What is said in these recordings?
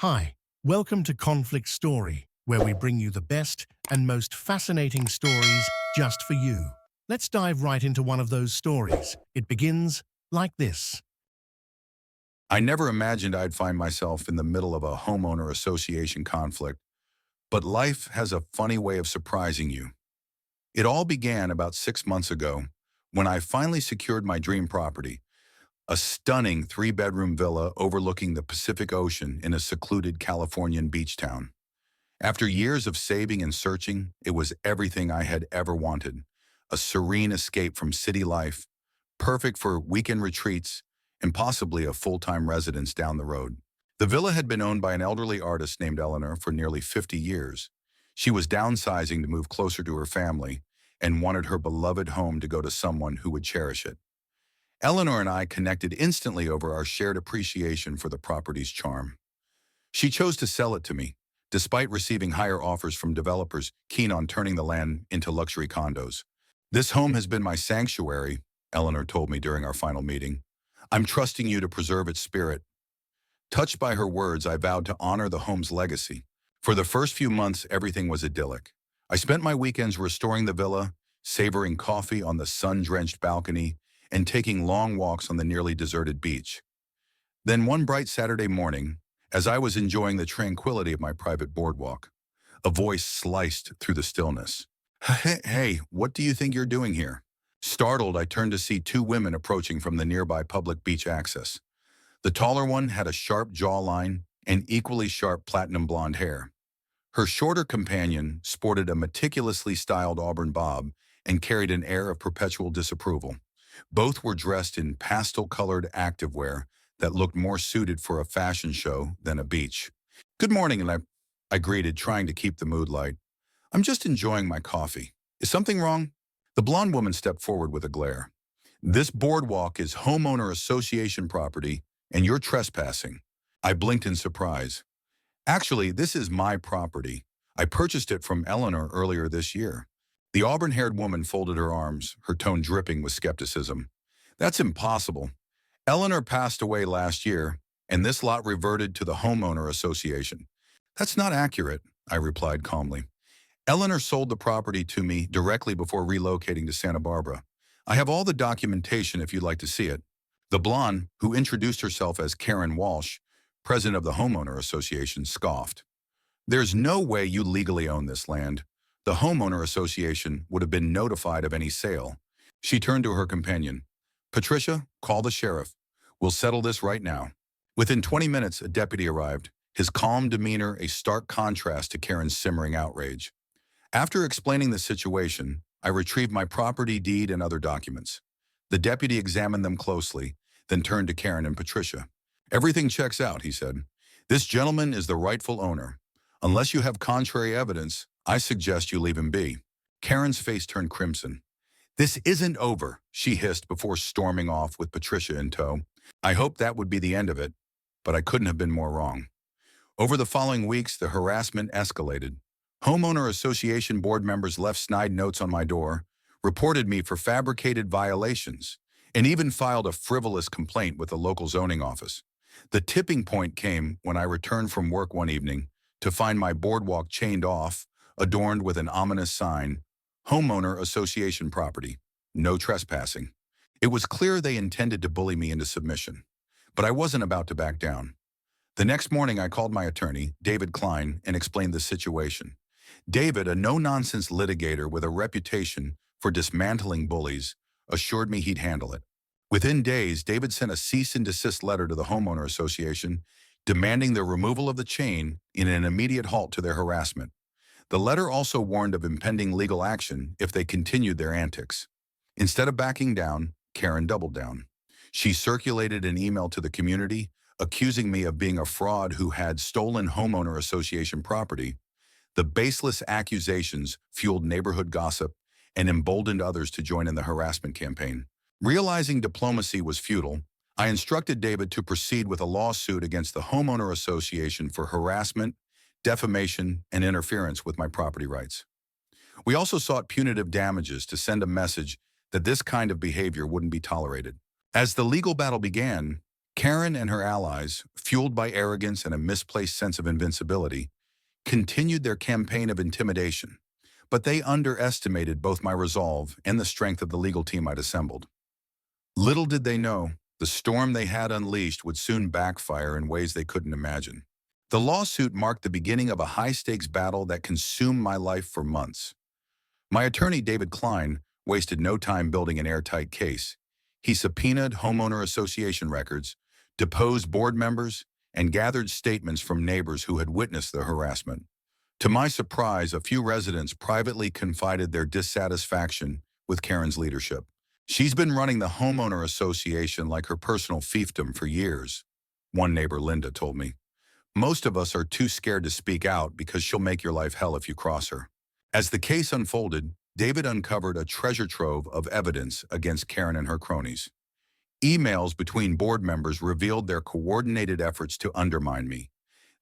Hi, welcome to Conflict Story, where we bring you the best and most fascinating stories just for you. Let's dive right into one of those stories. It begins like this. I never imagined I'd find myself in the middle of a homeowner association conflict, but life has a funny way of surprising you. It all began about 6 months ago when I finally secured my dream property, a stunning three-bedroom villa overlooking the Pacific Ocean in a secluded Californian beach town. After years of saving and searching, it was everything I had ever wanted, a serene escape from city life, perfect for weekend retreats, and possibly a full-time residence down the road. The villa had been owned by an elderly artist named Eleanor for nearly 50 years. She was downsizing to move closer to her family and wanted her beloved home to go to someone who would cherish it. Eleanor and I connected instantly over our shared appreciation for the property's charm. She chose to sell it to me, despite receiving higher offers from developers keen on turning the land into luxury condos. "This home has been my sanctuary," Eleanor told me during our final meeting. "I'm trusting you to preserve its spirit." Touched by her words, I vowed to honor the home's legacy. For the first few months, everything was idyllic. I spent my weekends restoring the villa, savoring coffee on the sun-drenched balcony, and taking long walks on the nearly deserted beach. Then one bright Saturday morning, as I was enjoying the tranquility of my private boardwalk, a voice sliced through the stillness. Hey, what do you think you're doing here?" Startled, I turned to see two women approaching from the nearby public beach access. The taller one had a sharp jawline and equally sharp platinum blonde hair. Her shorter companion sported a meticulously styled auburn bob and carried an air of perpetual disapproval. Both were dressed in pastel-colored activewear that looked more suited for a fashion show than a beach. "Good morning," and I greeted, trying to keep the mood light. "I'm just enjoying my coffee. Is something wrong?" The blonde woman stepped forward with a glare. "This boardwalk is homeowner association property, and you're trespassing." I blinked in surprise. "Actually, this is my property. I purchased it from Eleanor earlier this year." The auburn-haired woman folded her arms, her tone dripping with skepticism. "That's impossible. Eleanor passed away last year, and this lot reverted to the homeowner association." "That's not accurate," I replied calmly. "Eleanor sold the property to me directly before relocating to Santa Barbara. I have all the documentation if you'd like to see it." The blonde, who introduced herself as Karen Walsh, president of the homeowner association, scoffed. "There's no way you legally own this land. The homeowner association would have been notified of any sale." She turned to her companion. "Patricia, call the sheriff. We'll settle this right now." Within 20 minutes, a deputy arrived, his calm demeanor a stark contrast to Karen's simmering outrage. After explaining the situation, I retrieved my property deed and other documents. The deputy examined them closely, then turned to Karen and Patricia. "Everything checks out," he said. "This gentleman is the rightful owner. Unless you have contrary evidence, I suggest you leave him be." Karen's face turned crimson. "This isn't over," she hissed before storming off with Patricia in tow. I hoped that would be the end of it, but I couldn't have been more wrong. Over the following weeks, the harassment escalated. Homeowner association board members left snide notes on my door, reported me for fabricated violations, and even filed a frivolous complaint with the local zoning office. The tipping point came when I returned from work one evening to find my boardwalk chained off, adorned with an ominous sign, "Homeowner Association Property. No trespassing." It was clear they intended to bully me into submission, but I wasn't about to back down. The next morning, I called my attorney, David Klein, and explained the situation. David, a no-nonsense litigator with a reputation for dismantling bullies, assured me he'd handle it. Within days, David sent a cease and desist letter to the homeowner association, demanding the removal of the chain in an immediate halt to their harassment. The letter also warned of impending legal action if they continued their antics. Instead of backing down, Karen doubled down. She circulated an email to the community, accusing me of being a fraud who had stolen homeowner association property. The baseless accusations fueled neighborhood gossip and emboldened others to join in the harassment campaign. Realizing diplomacy was futile, I instructed David to proceed with a lawsuit against the homeowner association for harassment, defamation, and interference with my property rights. We also sought punitive damages to send a message that this kind of behavior wouldn't be tolerated. As the legal battle began, Karen and her allies, fueled by arrogance and a misplaced sense of invincibility, continued their campaign of intimidation, but they underestimated both my resolve and the strength of the legal team I'd assembled. Little did they know, the storm they had unleashed would soon backfire in ways they couldn't imagine. The lawsuit marked the beginning of a high-stakes battle that consumed my life for months. My attorney, David Klein, wasted no time building an airtight case. He subpoenaed homeowner association records, deposed board members, and gathered statements from neighbors who had witnessed the harassment. To my surprise, a few residents privately confided their dissatisfaction with Karen's leadership. She's been running the homeowner association like her personal fiefdom for years, one neighbor, Linda, told me. Most of us are too scared to speak out because she'll make your life hell if you cross her. As the case unfolded, David uncovered a treasure trove of evidence against Karen and her cronies. Emails between board members revealed their coordinated efforts to undermine me.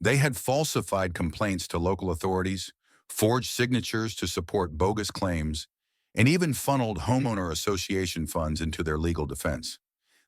They had falsified complaints to local authorities, forged signatures to support bogus claims, and even funneled homeowner association funds into their legal defense.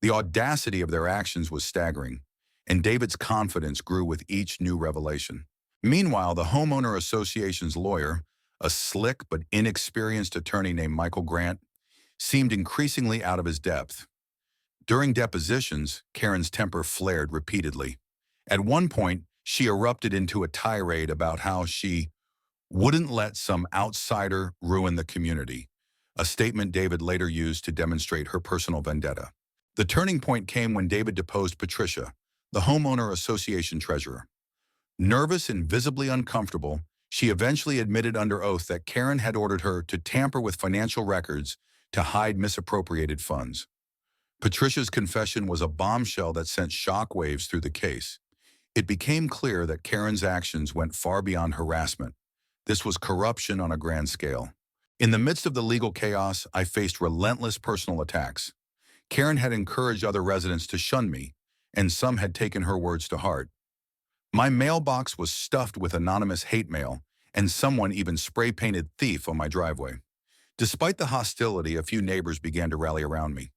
The audacity of their actions was staggering, and David's confidence grew with each new revelation. Meanwhile, the homeowner association's lawyer, a slick but inexperienced attorney named Michael Grant, seemed increasingly out of his depth. During depositions, Karen's temper flared repeatedly. At one point, she erupted into a tirade about how she wouldn't let some outsider ruin the community, a statement David later used to demonstrate her personal vendetta. The turning point came when David deposed Patricia, the homeowner association treasurer. Nervous and visibly uncomfortable, she eventually admitted under oath that Karen had ordered her to tamper with financial records to hide misappropriated funds. Patricia's confession was a bombshell that sent shockwaves through the case. It became clear that Karen's actions went far beyond harassment. This was corruption on a grand scale. In the midst of the legal chaos, I faced relentless personal attacks. Karen had encouraged other residents to shun me, and some had taken her words to heart. My mailbox was stuffed with anonymous hate mail, and someone even spray-painted "thief" on my driveway. Despite the hostility, a few neighbors began to rally around me.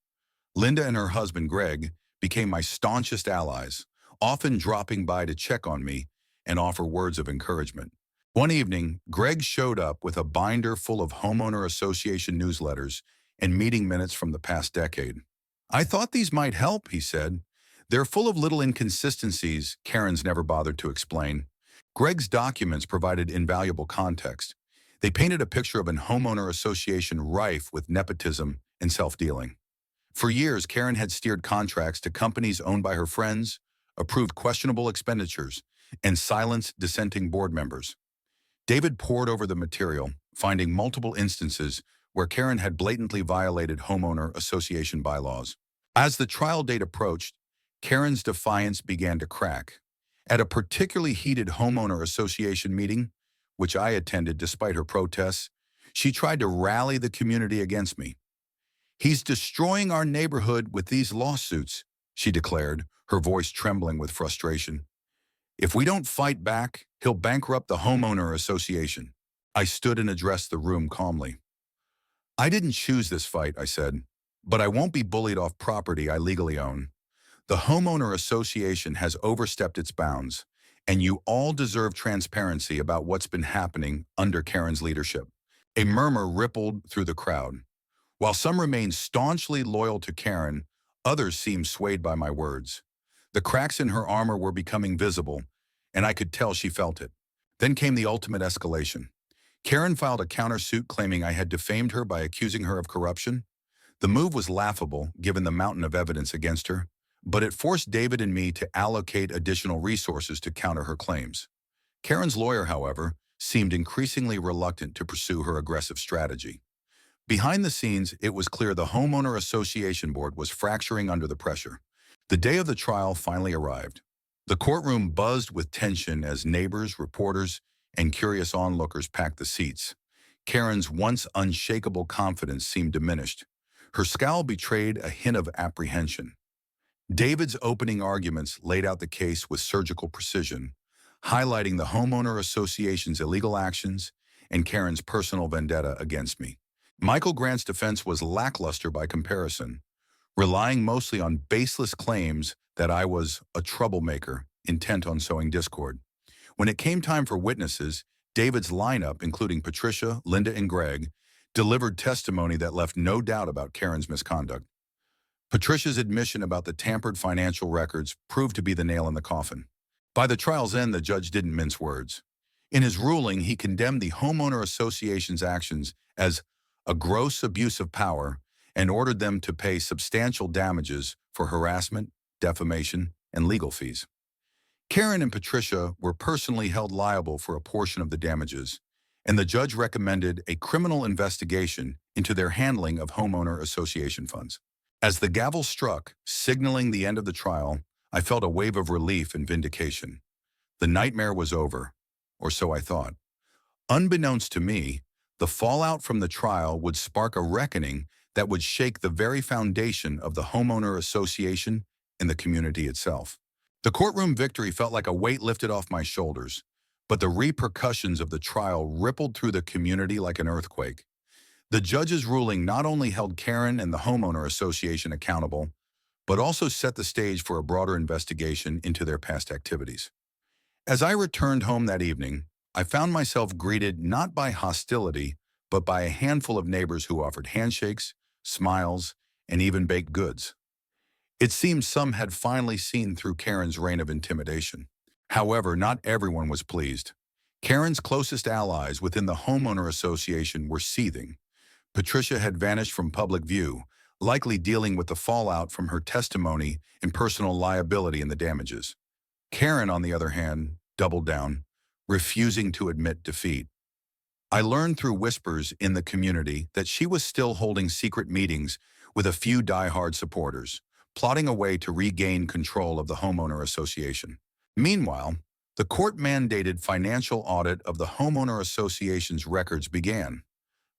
Linda and her husband, Greg, became my staunchest allies, often dropping by to check on me and offer words of encouragement. One evening, Greg showed up with a binder full of homeowner association newsletters and meeting minutes from the past decade. "I thought these might help," he said. "They're full of little inconsistencies Karen's never bothered to explain." Greg's documents provided invaluable context. They painted a picture of an homeowner association rife with nepotism and self-dealing. For years, Karen had steered contracts to companies owned by her friends, approved questionable expenditures, and silenced dissenting board members. David pored over the material, finding multiple instances where Karen had blatantly violated homeowner association bylaws. As the trial date approached, Karen's defiance began to crack. At a particularly heated homeowner association meeting, which I attended despite her protests, she tried to rally the community against me. "He's destroying our neighborhood with these lawsuits," she declared, her voice trembling with frustration. "If we don't fight back, he'll bankrupt the homeowner association." I stood and addressed the room calmly. "I didn't choose this fight," I said, "but I won't be bullied off property I legally own. The homeowner association has overstepped its bounds, and you all deserve transparency about what's been happening under Karen's leadership." A murmur rippled through the crowd. While some remained staunchly loyal to Karen, others seemed swayed by my words. The cracks in her armor were becoming visible, and I could tell she felt it. Then came the ultimate escalation. Karen filed a countersuit claiming I had defamed her by accusing her of corruption. The move was laughable, given the mountain of evidence against her, but it forced David and me to allocate additional resources to counter her claims. Karen's lawyer, however, seemed increasingly reluctant to pursue her aggressive strategy. Behind the scenes, it was clear the homeowner association board was fracturing under the pressure. The day of the trial finally arrived. The courtroom buzzed with tension as neighbors, reporters, and curious onlookers packed the seats. Karen's once unshakable confidence seemed diminished. Her scowl betrayed a hint of apprehension. David's opening arguments laid out the case with surgical precision, highlighting the homeowner association's illegal actions and Karen's personal vendetta against me. Michael Grant's defense was lackluster by comparison, relying mostly on baseless claims that I was a troublemaker, intent on sowing discord. When it came time for witnesses, David's lineup, including Patricia, Linda, and Greg, delivered testimony that left no doubt about Karen's misconduct. Patricia's admission about the tampered financial records proved to be the nail in the coffin. By the trial's end, the judge didn't mince words. In his ruling, he condemned the homeowner association's actions as a gross abuse of power and ordered them to pay substantial damages for harassment, defamation, and legal fees. Karen and Patricia were personally held liable for a portion of the damages, and the judge recommended a criminal investigation into their handling of homeowner association funds. As the gavel struck, signaling the end of the trial, I felt a wave of relief and vindication. The nightmare was over, or so I thought. Unbeknownst to me, the fallout from the trial would spark a reckoning that would shake the very foundation of the homeowner association and the community itself. The courtroom victory felt like a weight lifted off my shoulders, but the repercussions of the trial rippled through the community like an earthquake. The judge's ruling not only held Karen and the homeowner association accountable, but also set the stage for a broader investigation into their past activities. As I returned home that evening, I found myself greeted not by hostility, but by a handful of neighbors who offered handshakes, smiles, and even baked goods. It seemed some had finally seen through Karen's reign of intimidation. However, not everyone was pleased. Karen's closest allies within the homeowner association were seething. Patricia had vanished from public view, likely dealing with the fallout from her testimony and personal liability in the damages. Karen, on the other hand, doubled down, refusing to admit defeat. I learned through whispers in the community that she was still holding secret meetings with a few die-hard supporters, plotting a way to regain control of the homeowner association. Meanwhile, the court-mandated financial audit of the homeowner association's records began.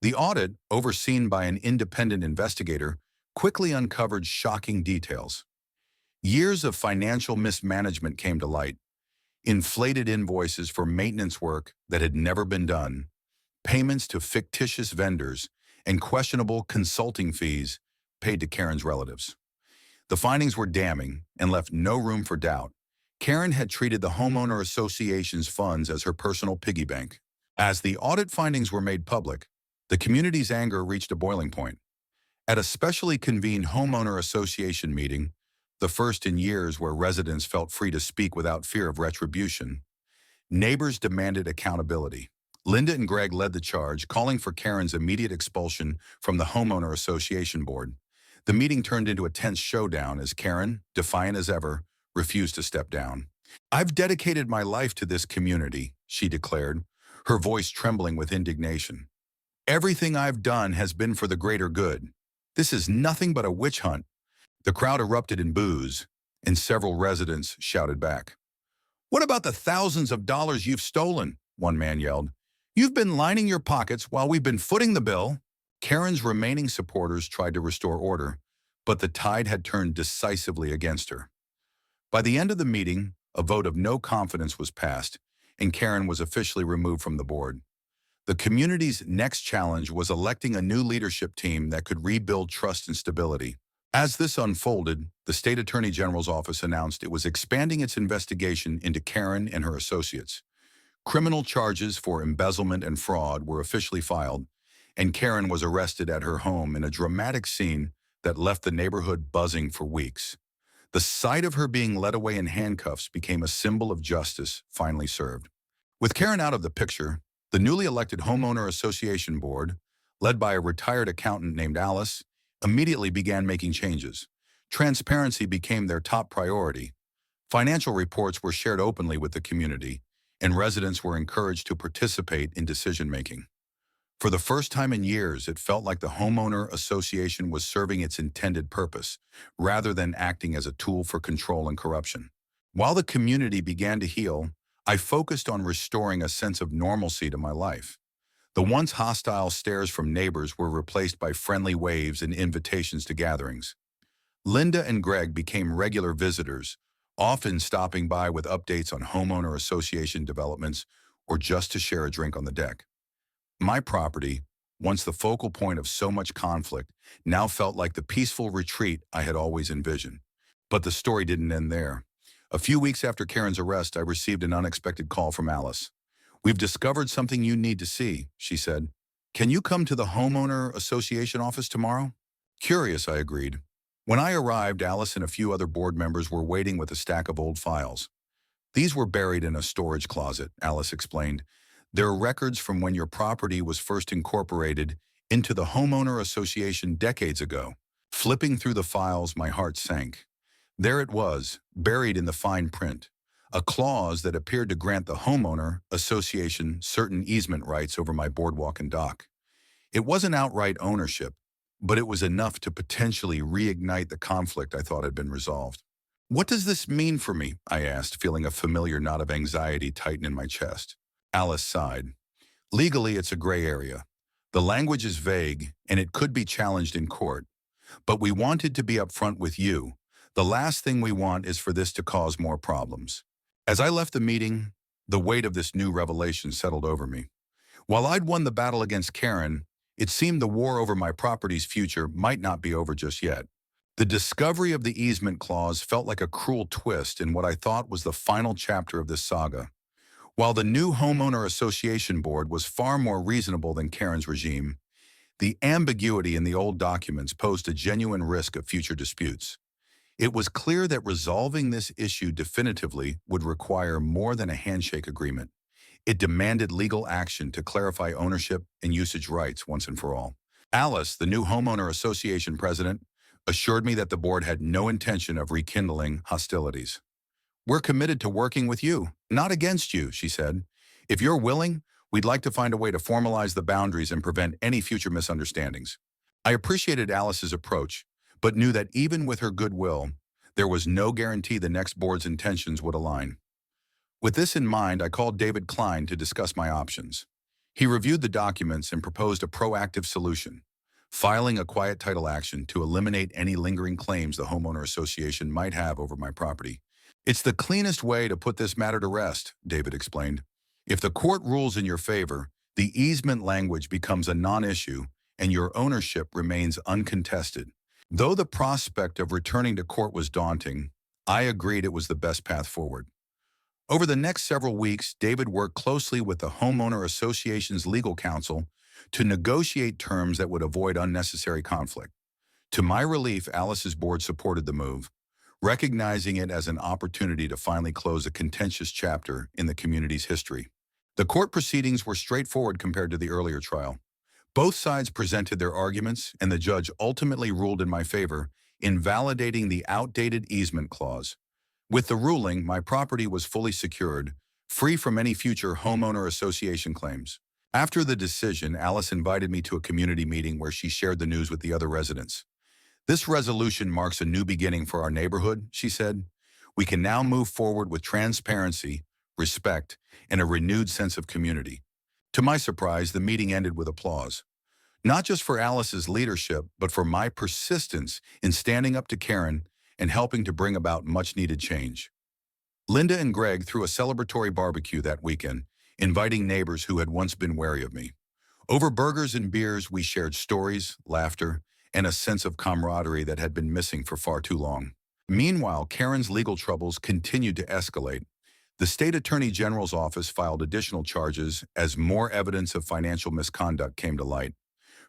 The audit, overseen by an independent investigator, quickly uncovered shocking details. Years of financial mismanagement came to light. Inflated invoices for maintenance work that had never been done, payments to fictitious vendors, and questionable consulting fees paid to Karen's relatives. The findings were damning and left no room for doubt. Karen had treated the homeowner association's funds as her personal piggy bank. As the audit findings were made public, the community's anger reached a boiling point. At a specially convened homeowner association meeting, the first in years where residents felt free to speak without fear of retribution, neighbors demanded accountability. Linda and Greg led the charge, calling for Karen's immediate expulsion from the homeowner association board. The meeting turned into a tense showdown as Karen, defiant as ever, refused to step down. "I've dedicated my life to this community," she declared, her voice trembling with indignation. "Everything I've done has been for the greater good. This is nothing but a witch hunt." The crowd erupted in boos, and several residents shouted back. "What about the thousands of dollars you've stolen?" one man yelled. "You've been lining your pockets while we've been footing the bill." Karen's remaining supporters tried to restore order, but the tide had turned decisively against her. By the end of the meeting, a vote of no confidence was passed, and Karen was officially removed from the board. The community's next challenge was electing a new leadership team that could rebuild trust and stability. As this unfolded, the state attorney general's office announced it was expanding its investigation into Karen and her associates. Criminal charges for embezzlement and fraud were officially filed, and Karen was arrested at her home in a dramatic scene that left the neighborhood buzzing for weeks. The sight of her being led away in handcuffs became a symbol of justice finally served. With Karen out of the picture, the newly elected homeowner association board, led by a retired accountant named Alice, immediately began making changes. Transparency became their top priority. Financial reports were shared openly with the community, and residents were encouraged to participate in decision-making. For the first time in years, it felt like the homeowner association was serving its intended purpose, rather than acting as a tool for control and corruption. While the community began to heal, I focused on restoring a sense of normalcy to my life. The once hostile stares from neighbors were replaced by friendly waves and invitations to gatherings. Linda and Greg became regular visitors, often stopping by with updates on homeowner association developments or just to share a drink on the deck. My property, once the focal point of so much conflict, now felt like the peaceful retreat I had always envisioned. But the story didn't end there. A few weeks after Karen's arrest, I received an unexpected call from Alice. "We've discovered something you need to see," she said. "Can you come to the homeowner association office tomorrow?" Curious, I agreed. When I arrived, Alice and a few other board members were waiting with a stack of old files. "These were buried in a storage closet," Alice explained. "They're records from when your property was first incorporated into the homeowner association decades ago." Flipping through the files, my heart sank. There it was, buried in the fine print, a clause that appeared to grant the homeowner association certain easement rights over my boardwalk and dock. It wasn't outright ownership, but it was enough to potentially reignite the conflict I thought had been resolved. "What does this mean for me?" I asked, feeling a familiar knot of anxiety tighten in my chest. Alice sighed. "Legally, it's a gray area. The language is vague, and it could be challenged in court. But we wanted to be upfront with you. The last thing we want is for this to cause more problems." As I left the meeting, the weight of this new revelation settled over me. While I'd won the battle against Karen, it seemed the war over my property's future might not be over just yet. The discovery of the easement clause felt like a cruel twist in what I thought was the final chapter of this saga. While the new homeowner association board was far more reasonable than Karen's regime, the ambiguity in the old documents posed a genuine risk of future disputes. It was clear that resolving this issue definitively would require more than a handshake agreement. It demanded legal action to clarify ownership and usage rights once and for all. Alice, the new homeowner association president, assured me that the board had no intention of rekindling hostilities. "We're committed to working with you, not against you," she said. "If you're willing, we'd like to find a way to formalize the boundaries and prevent any future misunderstandings." I appreciated Alice's approach, but knew that even with her goodwill, there was no guarantee the next board's intentions would align. With this in mind, I called David Klein to discuss my options. He reviewed the documents and proposed a proactive solution, filing a quiet title action to eliminate any lingering claims the homeowner association might have over my property. "It's the cleanest way to put this matter to rest," David explained. "If the court rules in your favor, the easement language becomes a non-issue and your ownership remains uncontested." Though the prospect of returning to court was daunting, I agreed it was the best path forward. Over the next several weeks, David worked closely with the homeowner association's legal counsel to negotiate terms that would avoid unnecessary conflict. To my relief, Alice's board supported the move, recognizing it as an opportunity to finally close a contentious chapter in the community's history. The court proceedings were straightforward compared to the earlier trial. Both sides presented their arguments, and the judge ultimately ruled in my favor, invalidating the outdated easement clause. With the ruling, my property was fully secured, free from any future homeowner association claims. After the decision, Alice invited me to a community meeting where she shared the news with the other residents. "This resolution marks a new beginning for our neighborhood," she said. "We can now move forward with transparency, respect, and a renewed sense of community." To my surprise, the meeting ended with applause. Not just for Alice's leadership, but for my persistence in standing up to Karen and helping to bring about much-needed change. Linda and Greg threw a celebratory barbecue that weekend, inviting neighbors who had once been wary of me. Over burgers and beers, we shared stories, laughter, and a sense of camaraderie that had been missing for far too long. Meanwhile, Karen's legal troubles continued to escalate. The state attorney general's office filed additional charges as more evidence of financial misconduct came to light.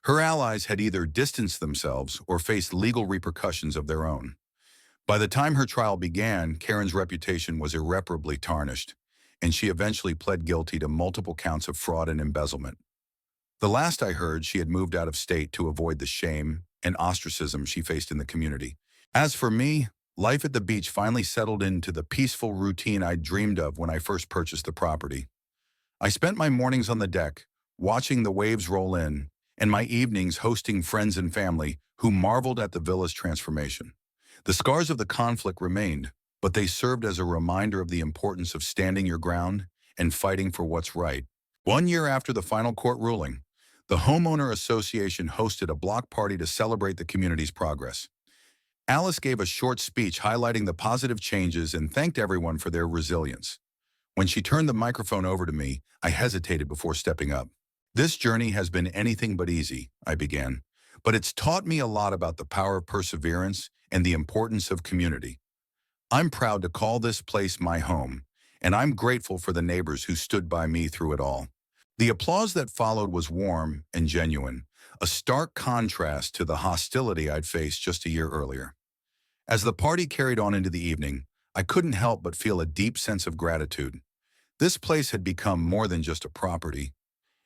Her allies had either distanced themselves or faced legal repercussions of their own. By the time her trial began, Karen's reputation was irreparably tarnished, and she eventually pled guilty to multiple counts of fraud and embezzlement. The last I heard, she had moved out of state to avoid the shame and ostracism she faced in the community. As for me, life at the beach finally settled into the peaceful routine I'd dreamed of when I first purchased the property. I spent my mornings on the deck, watching the waves roll in, and my evenings hosting friends and family who marveled at the villa's transformation. The scars of the conflict remained, but they served as a reminder of the importance of standing your ground and fighting for what's right. 1 year after the final court ruling, the homeowner association hosted a block party to celebrate the community's progress. Alice gave a short speech highlighting the positive changes and thanked everyone for their resilience. When she turned the microphone over to me, I hesitated before stepping up. "This journey has been anything but easy," I began, "but it's taught me a lot about the power of perseverance and the importance of community. I'm proud to call this place my home, and I'm grateful for the neighbors who stood by me through it all. The applause that followed was warm and genuine, a stark contrast to the hostility I'd faced just a year earlier. As the party carried on into the evening, I couldn't help but feel a deep sense of gratitude. This place had become more than just a property.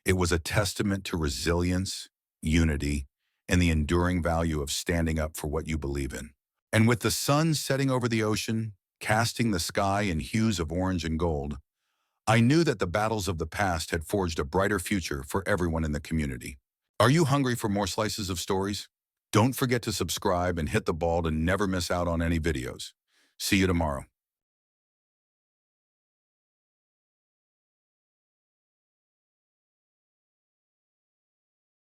It was a testament to resilience, unity, and the enduring value of standing up for what you believe in. And with the sun setting over the ocean, casting the sky in hues of orange and gold, I knew that the battles of the past had forged a brighter future for everyone in the community. Are you hungry for more slices of stories? Don't forget to subscribe and hit the bell to never miss out on any videos. See you tomorrow.